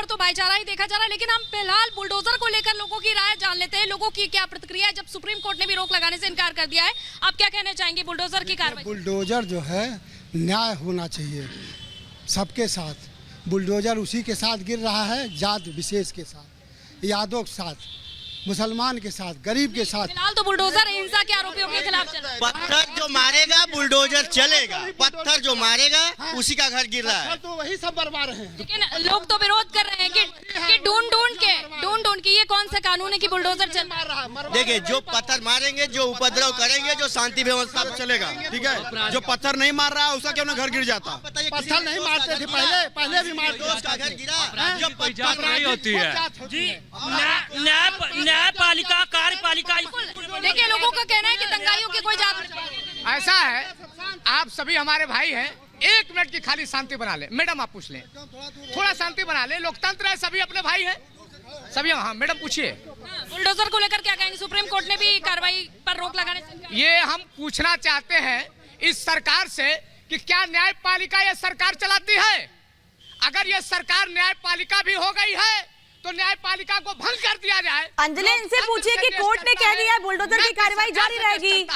पर तो भाईचारा ही देखा जा रहा है, लेकिन हम फिलहाल बुलडोजर को लेकर लोगों की राय जान लेते हैं। लोगों की क्या प्रतिक्रिया है जब सुप्रीम कोर्ट ने भी रोक लगाने से इनकार कर दिया है। आप क्या कहना चाहेंगे बुलडोजर की कार्रवाई? बुलडोजर जो है न्याय होना चाहिए सबके साथ। बुलडोजर उसी के साथ गिर रहा है, जात विशेष के साथ, यादव के साथ, मुसलमान के साथ, गरीब के साथ। फिलहाल तो बुलडोजर हिंसा के आरोपियों के खिलाफ चल रहा है। पत्थर जो मारेगा बुलडोजर चलेगा, पत्थर जो मारेगा उसी का घर गिर रहा है। तो वही सब बर्बाद हैं। लेकिन लोग तो विरोध कर रहे हैं कि ढूंढ ढूंढ के ये कौन सा कानून है कि बुलडोजर चल रहा है। देखिए, जो पत्थर मारेंगे, जो उपद्रव करेंगे, जो शांति व्यवस्था चलेगा, ठीक है। जो पत्थर नहीं मार रहा है उसका क्यों ना घर गिर जाता? पत्थर नहीं मारते थे पहले भी मारते थे। उसका घर गिरा। जो पत्थर नहीं होती है जी, न्यायपालिका कार्यपालिका। देखिए, लोगों का कहना है कि दंगाइयों की कोई जात ऐसा है, आप सभी हमारे भाई हैं, 1 मिनट की खाली शांति बना ले। मैडम आप पूछ लें, थोड़ा शांति बना ले, लोकतंत्र है, सभी अपने भाई हैं सभी। हाँ मैडम पूछिए। बुलडोजर को लेकर क्या कहेंगे? सुप्रीम कोर्ट ने भी कार्रवाई पर रोक लगाने से ये हम पूछना चाहते हैं इस सरकार से कि क्या न्यायपालिका ये सरकार चलाती है? अगर ये सरकार न्यायपालिका भी हो गई है तो न्यायपालिका को भंग कर दिया जाए। अंजलि, इनसे पूछिए कि कोर्ट ने कह दिया है बुलडोजर की कार्रवाई जारी रहेगी।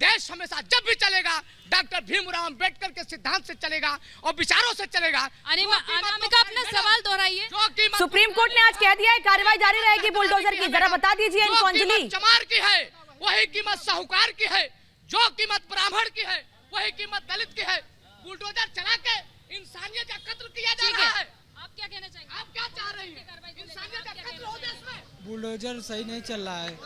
देश हमेशा जब भी चलेगा डॉक्टर भीमराव अंबेडकर के सिद्धांत से चलेगा और विचारों से चलेगा। अनामिका, अपना सवाल दोहराइए। सुप्रीम कोर्ट ने आज कह दिया है कार्रवाई जारी रहेगी बुलडोजर की, जरा बता दीजिए इनको। अंजलि, चमार की है वही कीमत साहूकार की है, जो कीमत ब्राह्मण की है वही कीमत दलित की है। बुलडोजर चला के इंसानियत का कत्ल किया जा रहा है। आप क्या कहना चाहेंगे? आप क्या चाह रही हैं? इंसानियत का कत्ल हो देश में। बुलडोजर सही नहीं चल रहा है,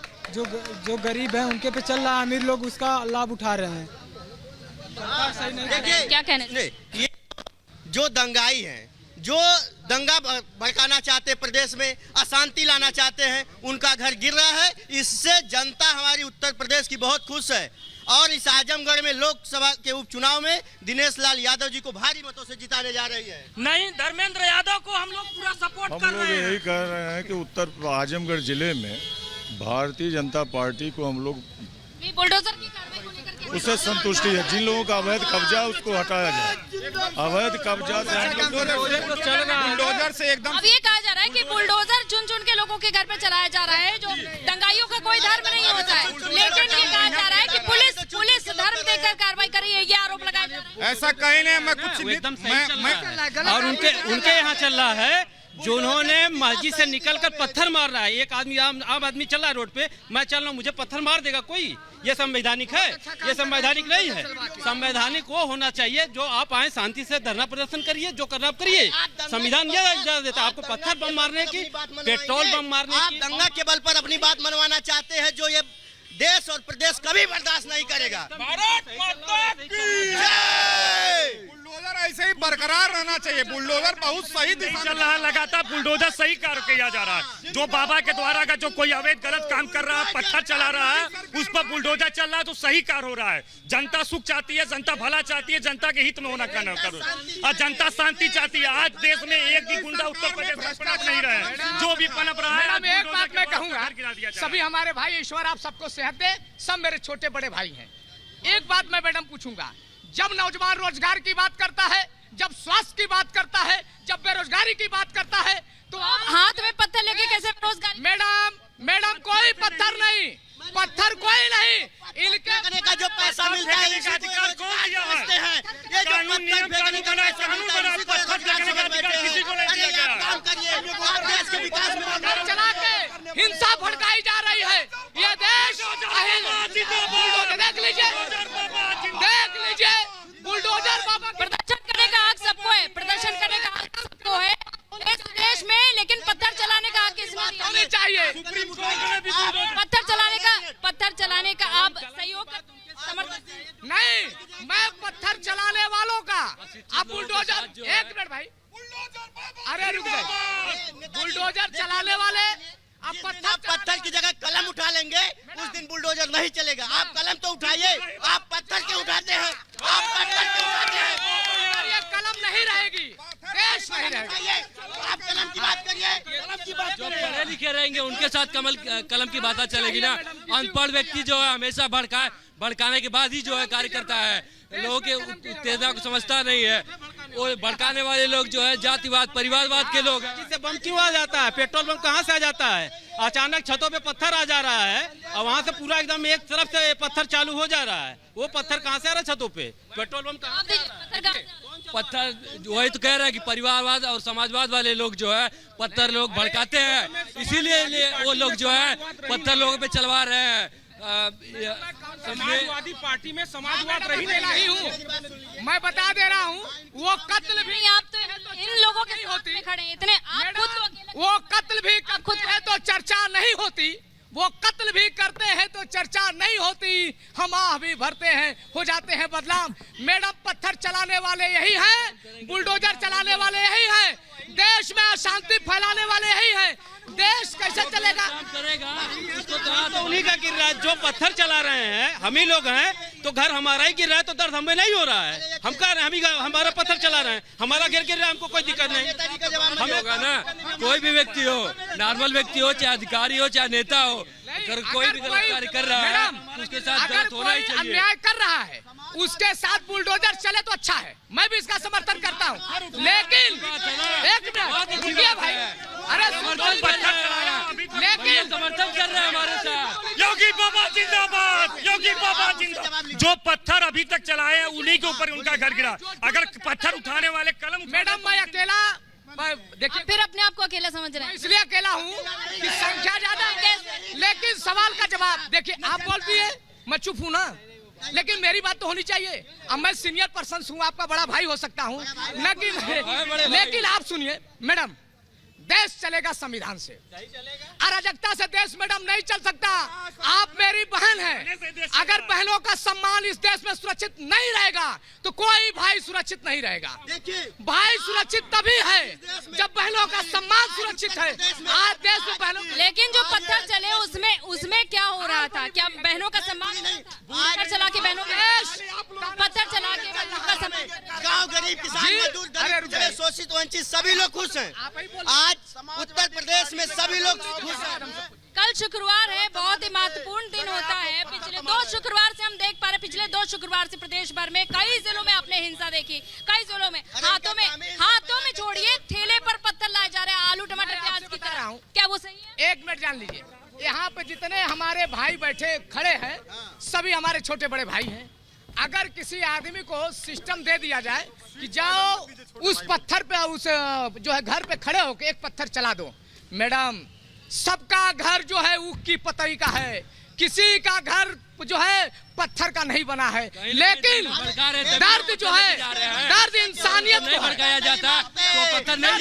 जो गरीब है उनके पे चल रहा है, अमीर लोग उसका लाभ उठा रहे हैं। सही नहीं। देखिए, क्या कहना ये जो दंगाई हैं, जो दंगा भड़काना चाहते हैं, प्रदेश में अशांति लाना चाहते हैं, उनका घर गिर रहा है। इससे जनता हमारी उत्तर प्रदेश की बहुत खुश है और इस आजमगढ़ में लोकसभा के उपचुनाव में दिनेश लाल यादव जी को भारी मतों से जिताने जा रही है। नहीं, धर्मेंद्र यादव को हम लोग पूरा सपोर्ट कर रहे हैं। यही कह रहे हैं कि उत्तर आजमगढ़ जिले में भारतीय जनता पार्टी को हम लोग बुलडोजर की कार्रवाई को लेकर क्या? उससे संतुष्टि है। जिन लोगों का अवैध कब्जा उसको हटाया जाए। अवैध कब्जा बुलडोजर से एकदम। अब ये कहा जा रहा है कि बुलडोजर चुन के लोगों के घर पे चलाया जा रहा है, जो दंगाइयों का कोई धर्म नहीं होता है। लेकिन ये कहा जा रहा है कि पुलिस धर्म देकर कार्रवाई कर रही है, ये आरोप लगाया जा रहा है। ऐसा कहीं नहीं, मैं कुछ एकदम सही। और उनके यहाँ चल रहा है जो उन्होंने मस्जिद से निकलकर पत्थर मार रहा है। एक आदमी आम आदमी चल रहा है रोड पे, मैं चल रहा हूँ, मुझे पत्थर मार देगा कोई? ये संवैधानिक है? ये संवैधानिक नहीं है। संवैधानिक वो होना चाहिए जो आप आए शांति से धरना प्रदर्शन करिए, जो करना आप करिए। संविधान ये इजाजत देता है आपको पत्थर बम मारने की, पेट्रोल बम मारने की। आप दंगा के बल पर अपनी बात मनवाना चाहते हैं, जो ये देश और प्रदेश कभी बर्दाश्त नहीं करेगा। भारत माता की जय। बुलडोजर ऐसे ही बरकरार रहना चाहिए। बुलडोजर बहुत सही दिशा चल रहा है, लगातार बुलडोजर सही कार्य किया जा रहा है। जो बाबा के द्वारा का जो कोई अवैध गलत काम कर रहा है, पत्थर चला रहा है, उस पर बुलडोजर चल रहा है तो सही कार्य हो रहा है। जनता सुख चाहती है, जनता भला चाहती है, जनता के हित में होना करना करो, और जनता शांति चाहती है। आज देश में एक भी गुंडा उत्तर प्रदेश में पनप नहीं रहे, जो भी पनप रहा है। एक बात मैं कहूँगा, सभी हमारे भाई, ईश्वर आप सबको सेहत दे, सब मेरे छोटे बड़े भाई हैं। एक बात मैं मैडम पूछूंगा, जब नौजवान रोजगार की बात करता है, जब स्वास्थ्य की बात करता है, जब बेरोजगारी की बात करता है, तो हाथ में पत्थर लेके कैसे रोजगार? मैडम कोई पत्थर नहीं, पत्थर कोई नहीं। इनके फेंकने का जो पैसा मिलता है का अधिकार कौन दिया है? ये जो कानून नियम कानून बना, कानून बना, पत्थर फेंकने का अधिकार किसी को नहीं दिया गया। काम करिए, आप देश के विकास में पत्थर चला के हिंसा भड़काई जा रही है। ये देश देख लीजिए बुलडोजर बाबा। प्रदर्शन करने का हक सबको है, प्रदर्शन करने का हक सबको है इस देश में, लेकिन पत्थर चलाने का हक किसको होनी चाहिए? पत्थर चलाने का आप सहयोग समर्थन नहीं, मैं पत्थर चलाने वालों का। अब बुलडोजर, एक मिनट भाई, अरे रुक जाइए। बुलडोजर चलाने वाले अब पत्थर की जगह कलम उठा लेंगे, उस दिन बुलडोजर नहीं चलेगा। आप कलम तो उठाइए, आप पत्थर क्यों उठाते हैं? आप पत्थर क्यों उठाते हैं? ये कलम नहीं रहेगी, देश नहीं रहेगा। आप कलम की बात करिए, कलम की बात जो पढ़े लिखे रहेंगे उनके साथ कलम की बात चलेगी ना। अनपढ़ व्यक्ति जो है हमेशा भड़काने के बाद ही जो है कार्य करता है, लोगों के उत्तेजना को समझता नहीं है। वो भड़काने वाले लोग जो है जातिवाद परिवारवाद के लोग हैं। जिससे बम क्यों आ जाता है? पेट्रोल बम कहाँ से आ जाता है? अचानक छतों पे पत्थर आ जा रहा है और वहाँ से पूरा एकदम एक तरफ से पत्थर चालू हो जा रहा है। वो पत्थर कहाँ से आ रहा है? छतों पे पेट्रोल बम कहाँ से आ रहा है? पत्थर वही तो कह रहे हैं कि परिवारवाद और समाजवाद वाले लोग जो है पत्थर लोग भड़काते हैं, इसीलिए वो लोग जो है पत्थर लोगों पे चलवा रहे हैं। समाजवादी पार्टी में समाजवाद रही नहीं हूँ, मैं बता दे रहा हूँ, वो कत्ल भी आप तो इन लोगों के होती खड़े हैं इतने, आप खुद तो अकेले वो कत्ल भी खुद है तो चर्चा नहीं होती, वो कत्ल भी करते हैं तो चर्चा नहीं होती, हम आह भी भरते हैं, हो जाते हैं बदनाम। मैडम, पत्थर चलाने वाले यही हैं, बुलडोजर चलाने वाले यही हैं, देश में अशांति फैलाने वाले यही हैं। देश कैसे चलेगा? तो उन्हीं का गिर रहा है। जो पत्थर चला रहे हैं हम ही लोग हैं, तो घर हमारा ही गिर रहा है, तो दर्द हमें नहीं हो रहा है। हम कह रहे हैं हम ही हमारा पत्थर चला रहे हैं, हमारा गिर रहा है, हमको कोई दिक्कत नहीं। हम होगा ना, कोई भी व्यक्ति हो, नॉर्मल व्यक्ति हो, चाहे अधिकारी हो, चाहे नेता हो, अगर कोई भी गलत कार्य कर रहा है उसके साथ गलत होना ही चाहिए। अन्याय कर रहा है उसके साथ बुलडोजर चले तो अच्छा है, मैं भी इसका समर्थन करता हूँ, लेकिन एक मिनट रुकिए भाई, अरे लेकिन समर्थन कर रहे हैं हमारे साथ। योगी बाबा जिंदाबाद, योगी बाबा जिंदाबाद। जो पत्थर अभी तक चलाए हैं उन्हीं के ऊपर उनका घर गिरा। अगर पत्थर उठाने वाले कलम, मैडम मैं अकेला, देखिए फिर अपने आप को अकेला समझ रहे हैं। इसलिए अकेला हूँ कि संख्या ज्यादा है, लेकिन सवाल का जवाब देखिए, आप बोलती है मैं चुप हूँ ना, लेकिन मेरी बात तो होनी चाहिए। अब मैं सीनियर पर्सन हूँ, आपका बड़ा भाई हो सकता हूँ, लेकिन आप सुनिए मैडम, देश चलेगा संविधान से, अराजकता से देश मैडम नहीं चल सकता। आप मेरी बहन हैं, अगर बहनों का सम्मान इस देश में सुरक्षित नहीं रहेगा तो कोई भाई सुरक्षित नहीं रहेगा। भाई सुरक्षित तभी है जब बहनों का सम्मान सुरक्षित है। आज देश में बहनों, लेकिन जो पत्थर चले उसमें क्या हो रहा था? क्या बहनों का सम्मान? पत्थर चला के बहनों का पत्थर चला के बहनों का सम्मान। गाँव गरीब किसान मजदूर दलित शोषित वंचित सभी लोग खुश हैं। आज उत्तर प्रदेश में सभी लोग खुश हैं। कल शुक्रवार है, बहुत ही महत्वपूर्ण दिन होता है। पिछले 2 शुक्रवार से हम देख पा रहे, पिछले 2 शुक्रवार से प्रदेश भर में कई जिलों में आपने हिंसा देखी, कई जिलों में हाथों में छोड़िए ठेले पर पत्थर लाए जा रहे हैं, आलू टमाटर प्याज की तरह। क्या वो सही है? एक मिनट जान लीजिए, यहाँ पे जितने हमारे भाई बैठे खड़े हैं सभी हमारे छोटे बड़े भाई हैं। अगर किसी आदमी को सिस्टम दे दिया जाए कि जाओ उस पत्थर पे, उस जो है घर पे खड़े होकर एक पत्थर चला दो, मैडम सबका घर जो है ऊख की पतई का है, किसी का घर जो है पत्थर का नहीं बना है, लेकिन दर्द जो है, दर्द इंसानियत को भड़काया जाता तो पत्थर नहीं।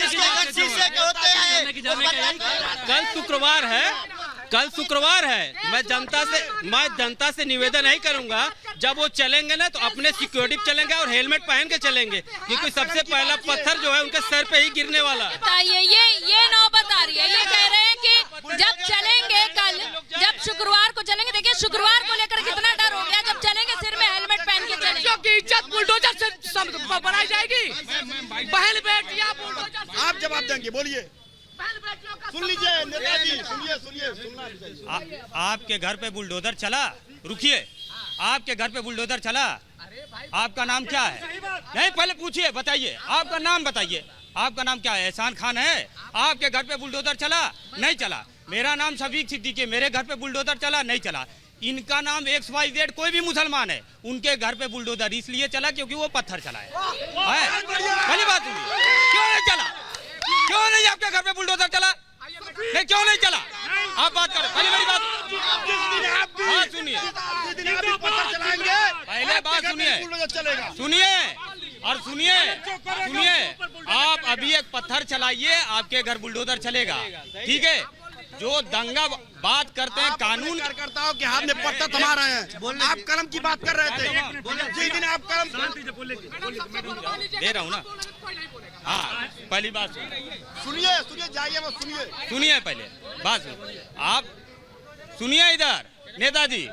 कल शुक्रवार है, मैं जनता से निवेदन नहीं करूंगा, जब वो चलेंगे ना तो अपने सिक्योरिटी चलेंगे और हेलमेट पहन के चलेंगे, क्योंकि सबसे पहला पत्थर जो है उनके सर पे ही गिरने वाला है। ये नौबत आ रही है, ये कह रहे हैं कि जब चलेंगे कल, जब शुक्रवार को चलेंगे, देखिए शुक्रवार को लेकर कितना डर हो गया, जब चलेंगे सिर में हेलमेट पहन के चलेंगे। क्योंकि इज्जत बुलडोजर से बनाई जाएगी। बहन बेटियां बुलडोजर, आप जवाब देंगे, बोलिए, सुन लीजिए नेताजी, सुनिए। आपके घर पे बुलडोजर चला, रुकिए, आपके घर पे बुलडोजर चला, आपका नाम क्या है? नहीं पहले पूछिए, बताइए आपका नाम बताइए, आपका नाम क्या है? एहसान खान है? आपके घर पे बुलडोजर चला? नहीं चला। मेरा नाम शफीक सिद्दीकी, मेरे घर पे बुलडोजर चला? नहीं चला। इनका नाम XYZ कोई भी मुसलमान है, उनके घर पे बुलडोजर इसलिए चला क्योंकि वो पत्थर चला है। पहली बात सुनिए, क्यों नहीं चला? क्यों नहीं आपके घर पे बुलडोजर चला? नहीं, क्यों नहीं चला? आप बात करें, पहली बड़ी बात सुनिए, पहले बात सुनिए, आप अभी एक पत्थर चलाइए, आपके घर बुलडोजर चलेगा, ठीक है? जो दंगा बात करते हैं कानून कार्यकर्ताओं के हाथ में पत्थर थमा रहे हैं, आप कलम की बात कर रहे थे, जिस दिन आप कलम दे रहा हूँ ना। हाँ, पहली बात सुनिए, जाइए वो सुनिए, पहले बात सुनिए, आप सुनिए इधर नेताजी,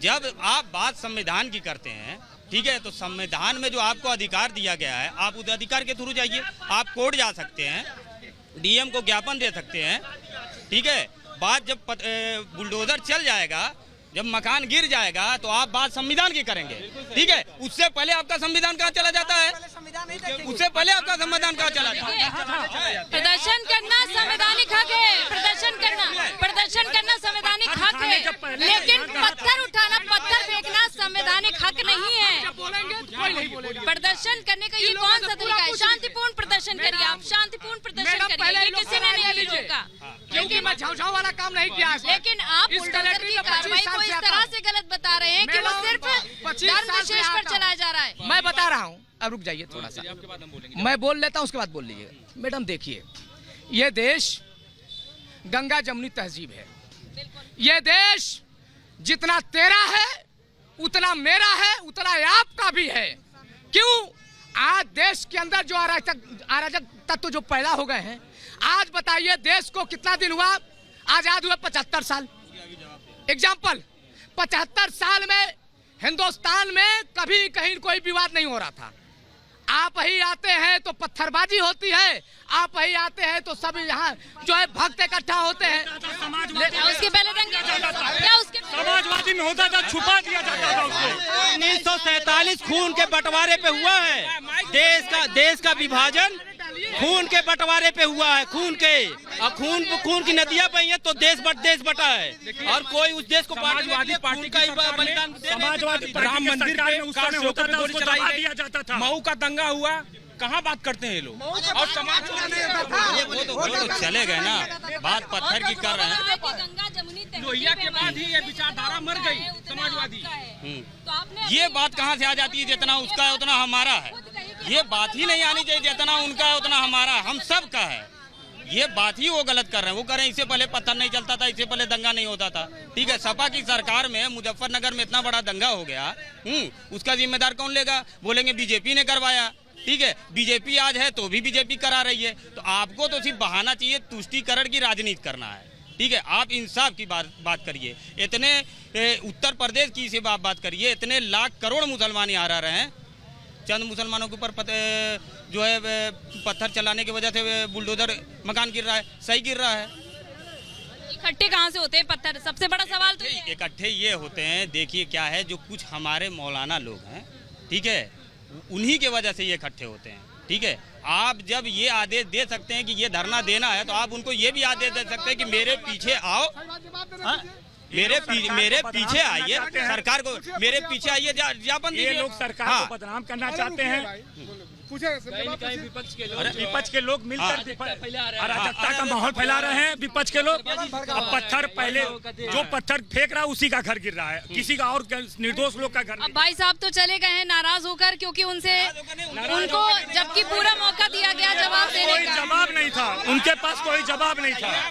जब आप बात संविधान की करते हैं, ठीक है, तो संविधान में जो आपको अधिकार दिया गया है, आप उस अधिकार के थ्रू जाइए, आप कोर्ट जा सकते हैं, DM को ज्ञापन दे सकते हैं, ठीक है? बात जब बुलडोजर चल जाएगा जब मकान गिर जाएगा तो आप बात संविधान की करेंगे, ठीक है। उससे पहले आपका संविधान कहाँ चला जाता है? उससे पहले आपका संविधान कहाँ चला जाता है? प्रदर्शन करना संवैधानिक हक है, प्रदर्शन करना संवैधानिक हक है, लेकिन पत्थर उठाना, पत्थर फेंकना संवैधानिक हक नहीं है। प्रदर्शन करने का ये कौन सा तरीका है? शांतिपूर्ण प्रदर्शन करिए, आप शांतिपूर्ण प्रदर्शन करिए, किसी ने नहीं रोका, क्योंकि मैं झाऊ वाला काम नहीं किया। लेकिन आप बुलडोजर की कार्रवाई को इस तरह से गलत बता रहे हैं कि वो सिर्फ धर्म विशेष पर चलाया जा रहा है। मैं बता रहा हूँ, अब रुक जाइए थोड़ा सा, मैं बोल लेता हूँ, उसके बाद बोल लीजिए। मैडम देखिए, ये देश गंगा जमुनी तहजीब है। ये देश जितना तेरा है उतना मेरा है, उतना आपका भी है। क्यों? आज देश के अंदर जो अराजक तत्व जो पैदा हो गए हैं, आज बताइए देश को कितना दिन हुआ आजाद हुए? 75 साल। एग्जाम्पल, 75 साल में हिंदुस्तान में कभी कहीं कोई विवाद नहीं हो रहा था। आप ही आते हैं तो पत्थरबाजी होती है, आप ही आते हैं तो सब यहाँ जो है भक्त इकट्ठा होते हैं। उसके पहले क्या उसके समाजवादी में होता था, छुपा दिया जाता था उसको। 1947 खून के बंटवारे पे हुआ है। देश का विभाजन खून के बंटवारे पे हुआ है, खून के। और खून की नदियां बही हैं तो देश बटा है। और कोई उस देश को समाजवादी पार्टी का बलिदान, समाजवादी राम मंदिर पे उस समय होता था, उसको दबा दिया जाता था। मऊ का दंगा हुआ, कहाँ बात करते हैं ये लोग? और समाजवादी वो तो चले गए ना, बात पत्थर की कर रहे हैं। गंगा जमुनी लोहिया के बाद ही ये विचारधारा मर गई समाजवादी। ये बात कहाँ से आ जाती है? जितना उसका है उतना हमारा है। ये बात ही नहीं आनी चाहिए, जितना उनका है उतना हमारा, हम सब का है। ये बात ही वो गलत कर रहे हैं। वो कह रहे हैं इससे पहले पत्थर नहीं चलता था, इससे पहले दंगा नहीं होता था, ठीक है। सपा की सरकार में मुजफ्फरनगर में इतना बड़ा दंगा हो गया, उसका जिम्मेदार कौन लेगा? बोलेंगे बीजेपी ने करवाया, ठीक है। बीजेपी आज है तो भी बीजेपी करा रही है। तो आपको तो सिर्फ बहाना चाहिए, तुष्टीकरण की राजनीति करना है, ठीक है। आप इंसाफ की बात करिए। इतने उत्तर प्रदेश की से बात करिए, इतने लाख करोड़ मुसलमान यहाँ रह रहे हैं, चंद मुसलमानों के ऊपर जो है पत्थर चलाने की वजह से बुलडोजर मकान गिर रहा है, सही गिर रहा है। इकट्ठे कहाँ से होते हैं पत्थर? सबसे बड़ा सवाल तो इकट्ठे ये होते हैं, देखिए क्या है, जो कुछ हमारे मौलाना लोग हैं, ठीक है, उन्हीं के वजह से ये इकट्ठे होते हैं, ठीक है। आप जब ये आदेश दे सकते हैं कि ये धरना देना है, तो आप उनको ये भी आदेश दे सकते हैं कि मेरे पीछे आओ, मेरे पीछे आइए, सरकार को मेरे पीछे आइए, ज्ञापन दीजिए। ये लोग सरकार को बदनाम करना चाहते हैं। विपक्ष के लोग मिलकर अराजकता का माहौल फैला रहे हैं। विपक्ष के लोग अब पत्थर, पहले जो पत्थर फेंक रहा है उसी का घर गिर रहा है, किसी का और निर्दोष लोग का घर। अब भाई साहब तो चले गए हैं नाराज होकर, क्योंकि उनको जबकि पूरा मौका दिया गया जवाब देने का। कोई जवाब नहीं था, उनके पास कोई जवाब नहीं था।